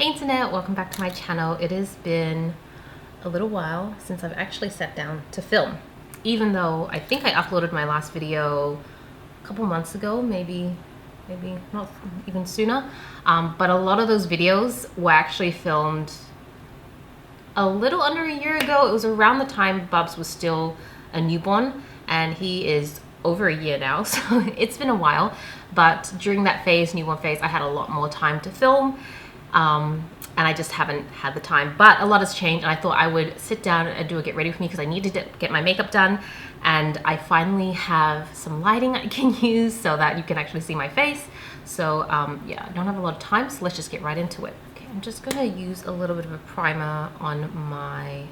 Hey internet, welcome back to my channel. It has been a little while since I've actually sat down to film. Even though I think I uploaded my last video a couple months ago, maybe not even sooner. But a lot of those videos were actually filmed a little under a year ago. It was around the time Bubs was still a newborn, and he is over a year now, so it's been a while. But during that newborn phase, I had a lot more time to film. And I just haven't had the time, but a lot has changed, and I thought I would sit down and do a get ready with me because I needed to get my makeup done, and I finally have some lighting I can use so that you can actually see my face. So yeah, I don't have a lot of time, so let's just get right into it. Okay, I'm just gonna use a little bit of a primer on my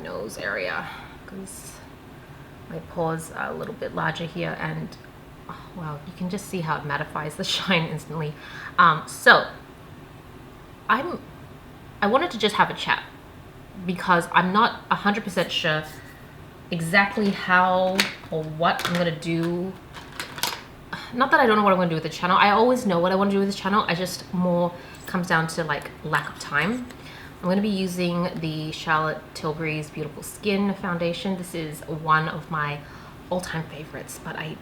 nose area because my pores are a little bit larger here, and oh, wow, you can just see how it mattifies the shine instantly. So I wanted to just have a chat because I'm not 100% sure exactly how or what I'm gonna do. Not that I don't know what I'm gonna do with the channel. I always know what I want to do with the channel. I just more comes down to like lack of time. I'm gonna be using the Charlotte Tilbury's Beautiful Skin foundation. This is one of my all-time favorites, but I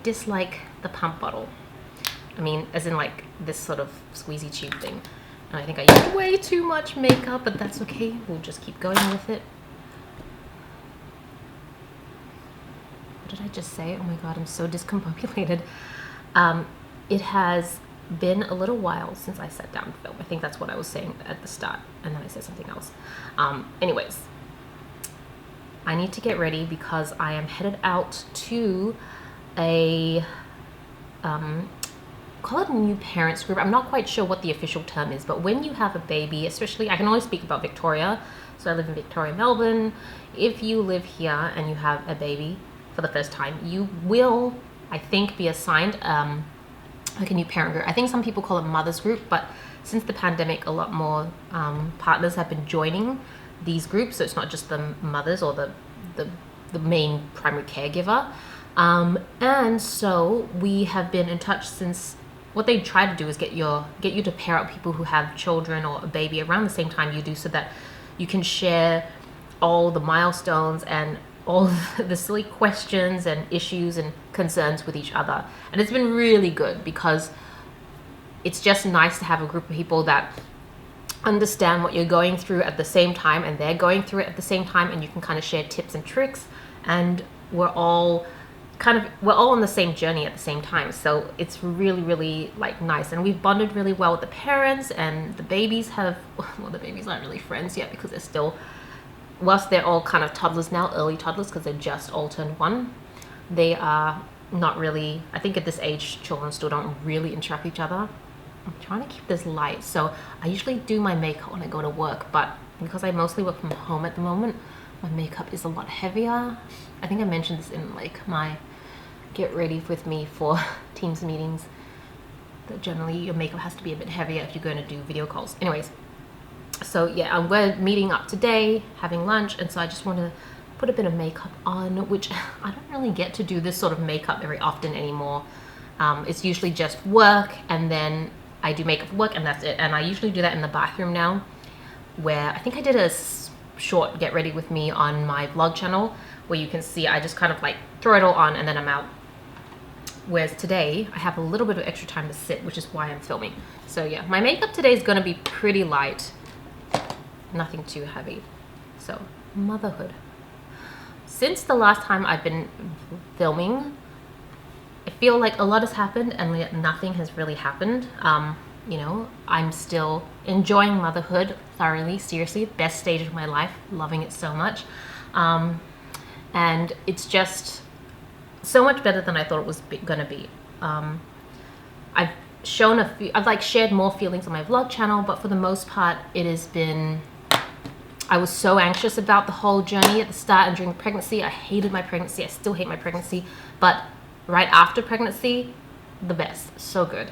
dislike the pump bottle. I mean, as in like this sort of squeezy tube thing. And I think I used way too much makeup, but that's okay. We'll just keep going with it. What did I just say? Oh my god, I'm so discombobulated. It has been a little while since I sat down to film. I think that's what I was saying at the start, and then I said something else. Anyways, I need to get ready because I am headed out to a call it a new parents group. I'm not quite sure what the official term is, but when you have a baby, especially, I can only speak about Victoria, so I live in Victoria, Melbourne. If you live here and you have a baby for the first time, you will, I think, be assigned like a new parent group. I think some people call it mothers group, but since the pandemic, a lot more partners have been joining these groups, so it's not just the mothers or the main primary caregiver. And so we have been in touch since. What they try to do is get you to pair up people who have children or a baby around the same time you do, so that you can share all the milestones and all the silly questions and issues and concerns with each other. And it's been really good because it's just nice to have a group of people that understand what you're going through at the same time, and they're going through it at the same time, and you can kind of share tips and tricks, and we're all on the same journey at the same time. So it's really, really like nice, and we've bonded really well with the parents, and the babies have, well, the babies aren't really friends yet because they're still, whilst they're all kind of toddlers now, early toddlers, because they're just all turned 1, they are not really, I think at this age children still don't really interact with each other. I'm trying to keep this light, so I usually do my makeup when I go to work, but because I mostly work from home at the moment, my makeup is a lot heavier. I think I mentioned this in like my get ready with me for Teams meetings, that generally your makeup has to be a bit heavier if you're going to do video calls. Anyways, so yeah, we're meeting up today, having lunch, and so I just want to put a bit of makeup on, which I don't really get to do this sort of makeup very often anymore. It's usually just work, and then I do makeup for work, and that's it. And I usually do that in the bathroom now, where I think I did a short get ready with me on my vlog channel, where you can see I just kind of like throw it all on and then I'm out. Whereas today I have a little bit of extra time to sit, which is why I'm filming. So yeah, my makeup today is gonna be pretty light, nothing too heavy. So motherhood. Since the last time I've been filming, I feel like a lot has happened and yet nothing has really happened. You know, I'm still enjoying motherhood thoroughly, seriously, best stage of my life, loving it so much. And it's just so much better than I thought it was gonna be. I've like shared more feelings on my vlog channel, but for the most part, it has been, I was so anxious about the whole journey at the start and during pregnancy. I hated my pregnancy, I still hate my pregnancy, but right after pregnancy, the best, so good.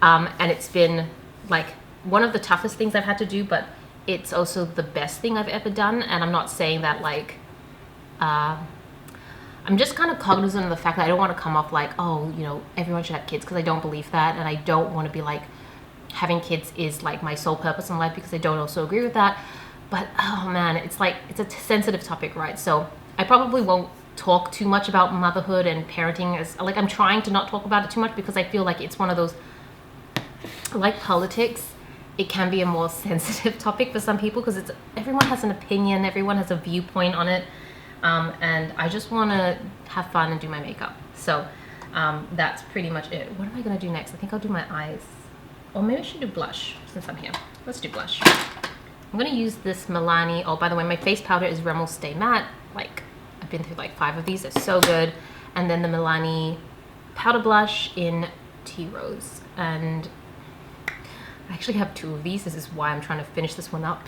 And it's been like one of the toughest things I've had to do, but it's also the best thing I've ever done. And I'm not saying that like, I'm just kind of cognizant of the fact that I don't want to come off like, oh, you know, everyone should have kids, because I don't believe that, and I don't want to be like having kids is like my sole purpose in life, because I don't also agree with that. But oh man, it's like, it's a sensitive topic, right? So I probably won't talk too much about motherhood and parenting, as like, I'm trying to not talk about it too much, because I feel like it's one of those, like politics, it can be a more sensitive topic for some people, because it's, everyone has an opinion, everyone has a viewpoint on it, and I just want to have fun and do my makeup. So that's pretty much it. What am I gonna do next? I think I'll do my eyes, or maybe I should do blush since I'm here. Let's do blush. I'm gonna use this Milani. Oh, by the way, my face powder is Rimmel Stay Matte. Like, I've been through like 5 of these. They're so good. And then the Milani powder blush in Tea Rose. And I actually have 2 of these. This is why I'm trying to finish this one up.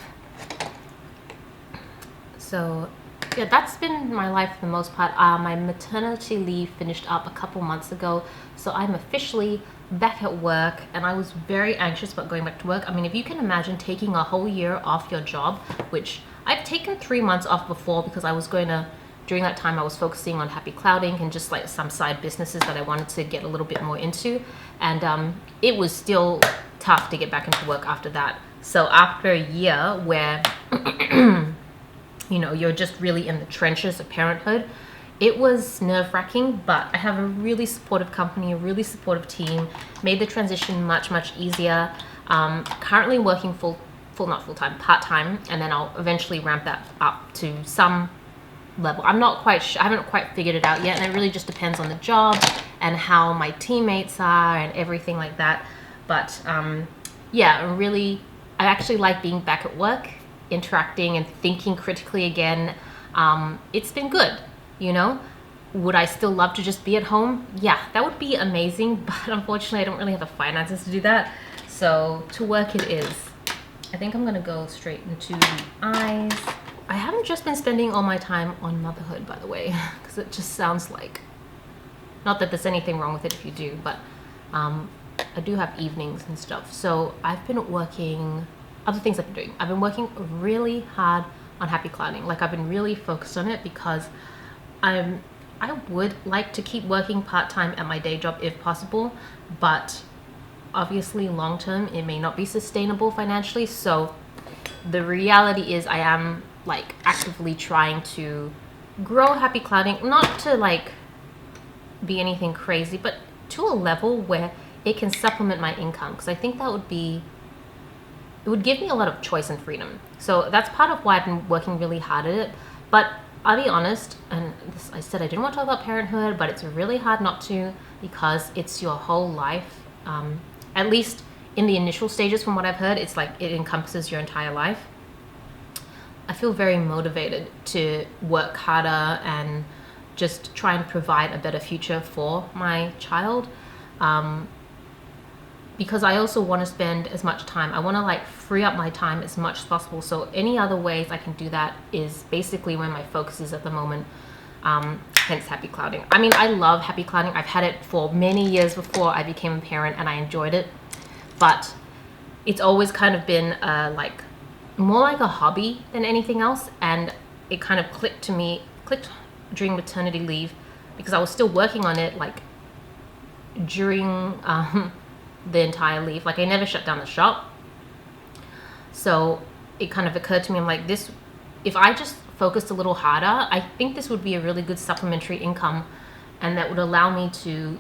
So yeah, that's been my life for the most part. My maternity leave finished up a couple months ago, so I'm officially back at work, and I was very anxious about going back to work. I mean, if you can imagine taking a whole year off your job, which I've taken 3 months off before, because I was going to, during that time I was focusing on Happy Clouding and just like some side businesses that I wanted to get a little bit more into, and it was still tough to get back into work after that. So after a year where you know, you're just really in the trenches of parenthood, it was nerve-wracking, but I have a really supportive company, a really supportive team, made the transition much, much easier. Currently working not full-time, part-time, and then I'll eventually ramp that up to some level. I'm not quite sure, I haven't quite figured it out yet, and it really just depends on the job and how my teammates are and everything like that. But yeah, I actually like being back at work, interacting and thinking critically again. It's been good, you know. Would I still love to just be at home? Yeah, that would be amazing, but unfortunately I don't really have the finances to do that. So to work it is. I think I'm gonna go straight into the eyes. I haven't just been spending all my time on motherhood, by the way, because it just sounds like, not that there's anything wrong with it if you do, but I do have evenings and stuff. So I've been working, other things I've been doing. I've been working really hard on Happy Clouding. Like, I've been really focused on it, because I would like to keep working part-time at my day job if possible, but obviously long term it may not be sustainable financially. So the reality is I am like actively trying to grow Happy Clouding, not to like be anything crazy, but to a level where it can supplement my income, because I think that would be, it would give me a lot of choice and freedom. So that's part of why I've been working really hard at it. But I'll be honest, and this, I said I didn't want to talk about parenthood, but it's really hard not to, because it's your whole life. At least in the initial stages, from what I've heard, it's like it encompasses your entire life. I feel very motivated to work harder and just try and provide a better future for my child. Because I also want to spend as much time, I want to like free up my time as much as possible. So any other ways I can do that is basically where my focus is at the moment. Hence Happy Clouding. I mean, I love Happy Clouding. I've had it for many years before I became a parent, and I enjoyed it. But it's always kind of been like more like a hobby than anything else. And it kind of clicked during maternity leave, because I was still working on it like during the entire leave. Like, I never shut down the shop. So it kind of occurred to me, I'm like, this, if I just focused a little harder, I think this would be a really good supplementary income, and that would allow me to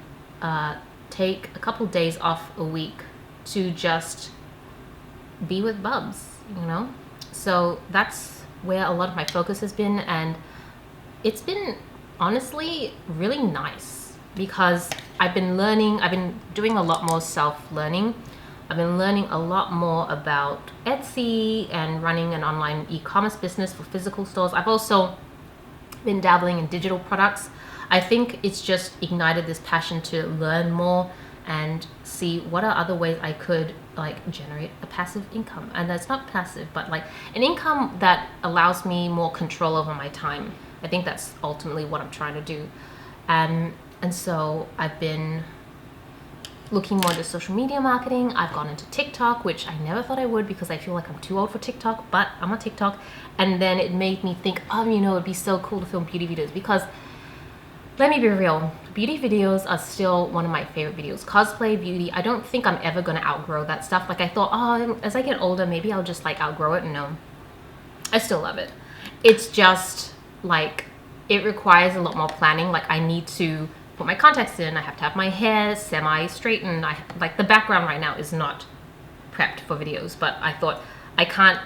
take a couple days off a week to just be with Bubs, you know? So that's where a lot of my focus has been, and it's been honestly really nice, because I've been doing a lot more self-learning. I've been learning a lot more about Etsy and running an online e-commerce business for physical stores. I've also been dabbling in digital products. I think it's just ignited this passion to learn more and see what are other ways I could like generate a passive income. And that's not passive, but like an income that allows me more control over my time. I think that's ultimately what I'm trying to do. And so I've been looking more into social media marketing. I've gone into TikTok, which I never thought I would, because I feel like I'm too old for TikTok, but I'm on TikTok. And then it made me think, oh, you know, it'd be so cool to film beauty videos, because let me be real, Beauty videos are still one of my favorite videos. Cosplay, beauty, I don't think I'm ever gonna outgrow that stuff. Like I thought, oh, as I get older, maybe I'll just like outgrow it. No, I still love it. It's just like, it requires a lot more planning. Like I need to put my contacts in, I have to have my hair semi-straightened. Like the background right now is not prepped for videos, but I thought I can't,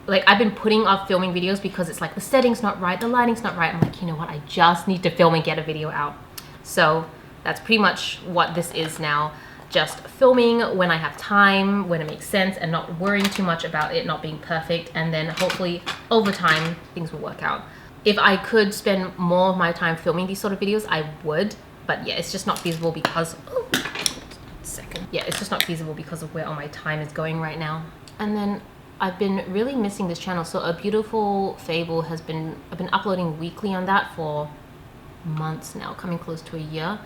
like I've been putting off filming videos because it's like the setting's not right, the lighting's not right. I'm like, you know what, I just need to film and get a video out. So that's pretty much what this is now. Just filming when I have time, when it makes sense, and not worrying too much about it not being perfect. And then hopefully over time, things will work out. If I could spend more of my time filming these sort of videos, I would. But yeah, it's just not feasible because, yeah, it's just not feasible because of where all my time is going right now. And then I've been really missing this channel. So A Beautiful Fable I've been uploading weekly on that for months now, coming close to a year.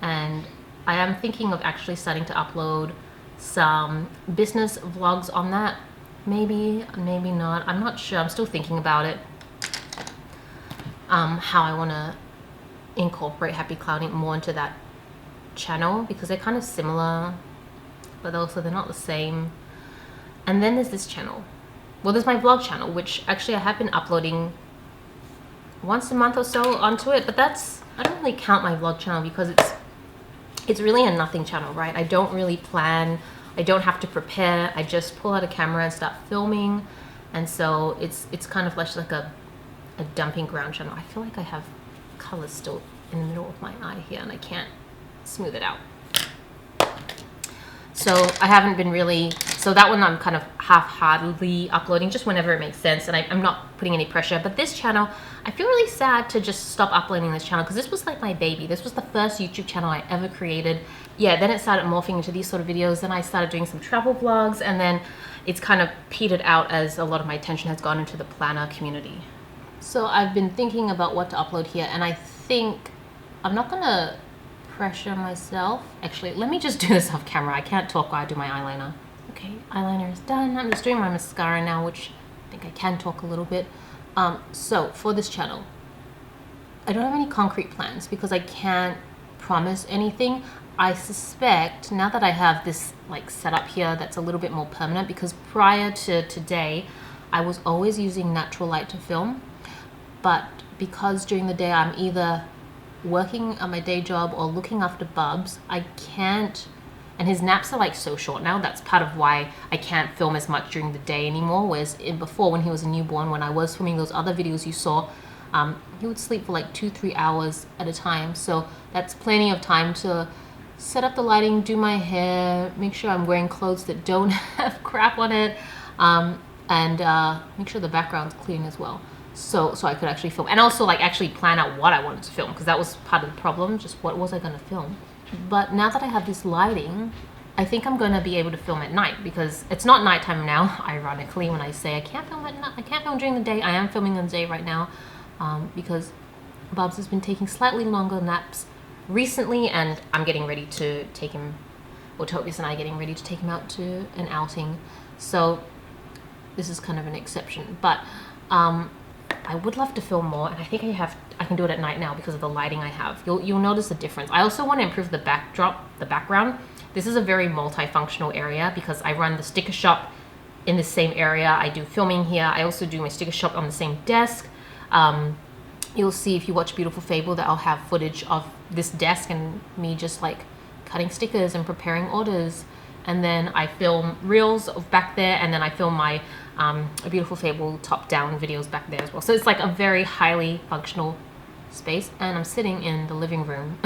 And I am thinking of actually starting to upload some business vlogs on that. Maybe, maybe not. I'm not sure. I'm still thinking about it. How I want to incorporate happy clouding more into that channel, because they're kind of similar, but also they're not the same. And then there's this channel. Well, there's my vlog channel, which actually I have been uploading once a month or so onto it, but I don't really count my vlog channel because it's really a nothing channel, right? I don't really plan, I don't have to prepare, I just pull out a camera and start filming. And so it's kind of like a dumping ground channel. I feel like I have colors still in the middle of my eye here and I can't smooth it out. So I haven't been really, so that one I'm kind of half-heartedly uploading just whenever it makes sense, and I'm not putting any pressure. But this channel, I feel really sad to just stop uploading this channel because this was like my baby. This was the first YouTube channel I ever created. Yeah, then it started morphing into these sort of videos. Then I started doing some travel vlogs, and then it's kind of petered out as a lot of my attention has gone into the planner community. So I've been thinking about what to upload here, and I think I'm not gonna pressure myself. Actually, let me just do this off camera. I can't talk while I do my eyeliner. Okay, eyeliner is done. I'm just doing my mascara now, which I think I can talk a little bit. So for this channel, I don't have any concrete plans because I can't promise anything. I suspect now that I have this like setup here that's a little bit more permanent, because prior to today, I was always using natural light to film. But because during the day I'm either working at my day job or looking after Bubs, I can't, and his naps are like so short now, that's part of why I can't film as much during the day anymore. Whereas before, when he was a newborn, when I was filming those other videos you saw, he would sleep for like 2-3 hours at a time. So that's plenty of time to set up the lighting, do my hair, make sure I'm wearing clothes that don't have crap on it, and make sure the background's clean as well. So I could actually film, and also like actually plan out what I wanted to film, because that was part of the problem, just what was I going to film. But now that I have this lighting, I think I'm going to be able to film at night, because it's not nighttime now, ironically, when I say I can't film at night, I can't film during the day. I am filming in the day right now, because Bubs has been taking slightly longer naps recently, and I'm getting ready to take him, or Tobias and I are getting ready to take him out to an outing. So this is kind of an exception, but I would love to film more, and I think I can do it at night now because of the lighting I have. You'll notice the difference. I also want to improve the background. This is a very multifunctional area because I run the sticker shop in the same area. I do filming here. I also do my sticker shop on the same desk. You'll see if you watch Beautiful Fable that I'll have footage of this desk and me just like cutting stickers and preparing orders. And then I film reels of back there, and then I film my A Beautiful Fable top-down videos back there as well. So it's like a very highly functional space, and I'm sitting in the living room.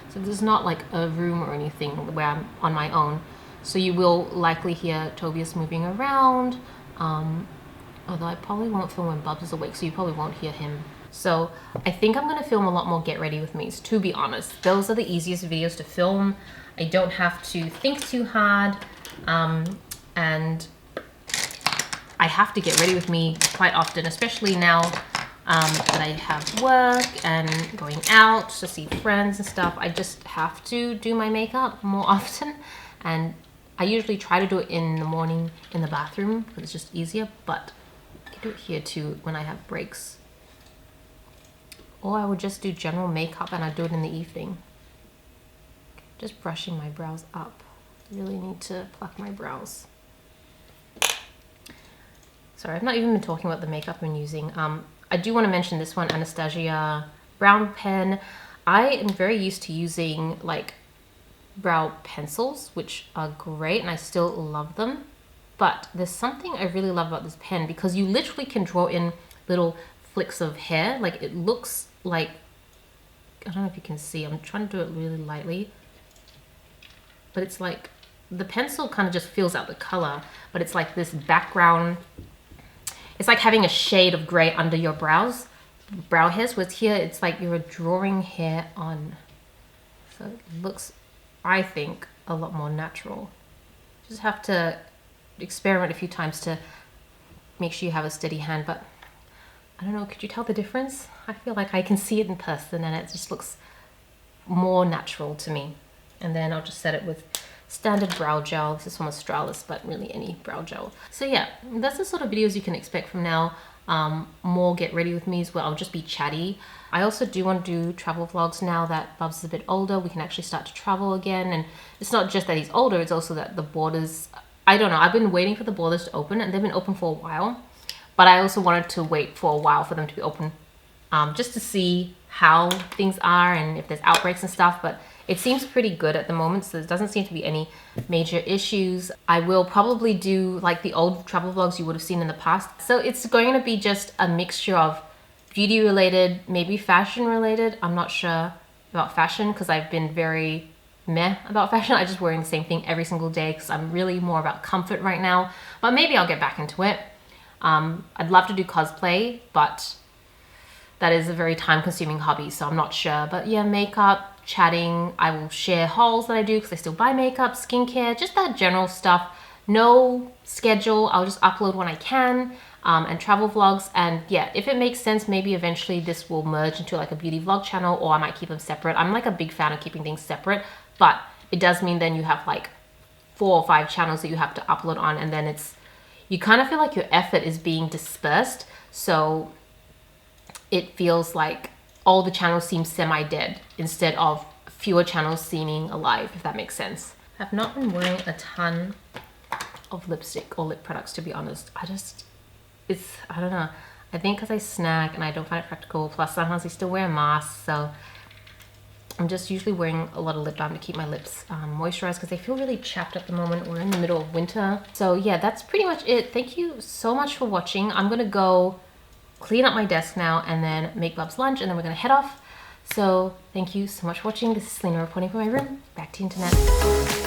So there's not like a room or anything where I'm on my own. So you will likely hear Tobias moving around, although I probably won't film when Bubs is awake, so you probably won't hear him. So I think I'm going to film a lot more Get Ready With Me's, to be honest. Those are the easiest videos to film. I don't have to think too hard, and I have to get ready with me quite often, especially now that I have work and going out to see friends and stuff. I just have to do my makeup more often, and I usually try to do it in the morning in the bathroom because it's just easier, but I can do it here too when I have breaks or I would just do general makeup and I'd do it in the evening. Just brushing my brows up. Really need to pluck my brows. Sorry, I've not even been talking about the makeup I'm using. I do want to mention this one, Anastasia brown pen. I am very used to using like brow pencils, which are great and I still love them. But there's something I really love about this pen because you literally can draw in little flicks of hair. Like it looks like, I don't know if you can see, I'm trying to do it really lightly. But it's like, the pencil kind of just fills out the color, but it's like this background. It's like having a shade of gray under your brow hairs, whereas here it's like you're drawing hair on. So it looks, I think, a lot more natural. Just have to experiment a few times to make sure you have a steady hand, but I don't know, could you tell the difference? I feel like I can see it in person and it just looks more natural to me. And then I'll just set it with standard brow gel. This is from Australis, but really any brow gel. So yeah, that's the sort of videos you can expect from now. More get ready with me's where I'll just be chatty. I also do want to do travel vlogs now that Bubs is a bit older. We can actually start to travel again. And it's not just that he's older, it's also that the borders, I don't know, I've been waiting for the borders to open and they've been open for a while. But I also wanted to wait for a while for them to be open just to see how things are and if there's outbreaks and stuff. But it seems pretty good at the moment, so there doesn't seem to be any major issues. I will probably do like the old travel vlogs you would have seen in the past. So it's going to be just a mixture of beauty related, maybe fashion related. I'm not sure about fashion because I've been very meh about fashion. I'm just wearing the same thing every single day because I'm really more about comfort right now. But maybe I'll get back into it. I'd love to do cosplay, but that is a very time-consuming hobby, so I'm not sure. But yeah, makeup, chatting, I will share hauls that I do because I still buy makeup, skincare, just that general stuff. No schedule, I'll just upload when I can, and travel vlogs. And yeah, if it makes sense, maybe eventually this will merge into like a beauty vlog channel, or I might keep them separate. I'm like a big fan of keeping things separate, but it does mean then you have like 4 or 5 channels that you have to upload on, and then you kind of feel like your effort is being dispersed. So it feels like all the channels seem semi-dead instead of fewer channels seeming alive, if that makes sense. I've not been wearing a ton of lipstick or lip products, to be honest. I don't know. I think because I snack and I don't find it practical, plus sometimes I still wear masks, so I'm just usually wearing a lot of lip balm to keep my lips moisturized because they feel really chapped at the moment. We're in the middle of winter. So yeah, that's pretty much it. Thank you so much for watching. I'm gonna go clean up my desk now and then make Bub's lunch, and then we're gonna head off. So thank you so much for watching. This is Celina reporting from my room. Back to internet.